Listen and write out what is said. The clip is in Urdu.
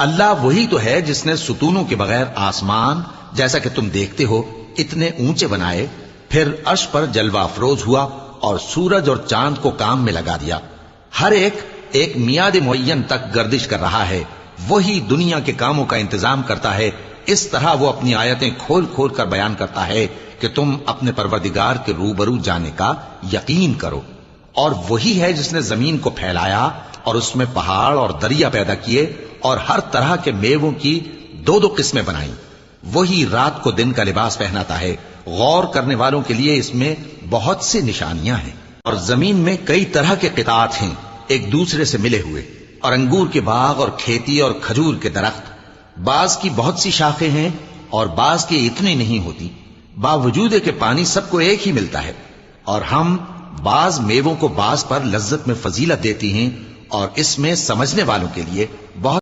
اللہ وہی تو ہے جس نے ستونوں کے بغیر آسمان جیسا کہ تم دیکھتے ہو اتنے اونچے بنائے، پھر عرش پر جلوہ افروز ہوا اور سورج اور چاند کو کام میں لگا دیا۔ ہر ایک میعاد معین تک گردش کر رہا ہے۔ وہی دنیا کے کاموں کا انتظام کرتا ہے۔ اس طرح وہ اپنی آیتیں کھول کھول کر بیان کرتا ہے کہ تم اپنے پروردگار کے روبرو جانے کا یقین کرو۔ اور وہی ہے جس نے زمین کو پھیلایا اور اس میں پہاڑ اور دریا پیدا کیے اور ہر طرح کے میووں کی دو دو قسمیں بنائیں۔ وہی رات کو دن کا لباس پہناتا ہے۔ غور کرنے والوں کے لیے اس میں بہت سی نشانیاں ہیں۔ اور زمین میں کئی طرح کے قطعات ہیں ایک دوسرے سے ملے ہوئے، اور انگور کے باغ اور کھیتی اور کھجور کے درخت۔ بعض کی بہت سی شاخیں ہیں اور بعض کی اتنی نہیں ہوتی، باوجود کہ پانی سب کو ایک ہی ملتا ہے۔ اور ہم بعض میووں کو بعض پر لذت میں فضیلت دیتی ہیں، اور اس میں سمجھنے والوں کے لیے بہت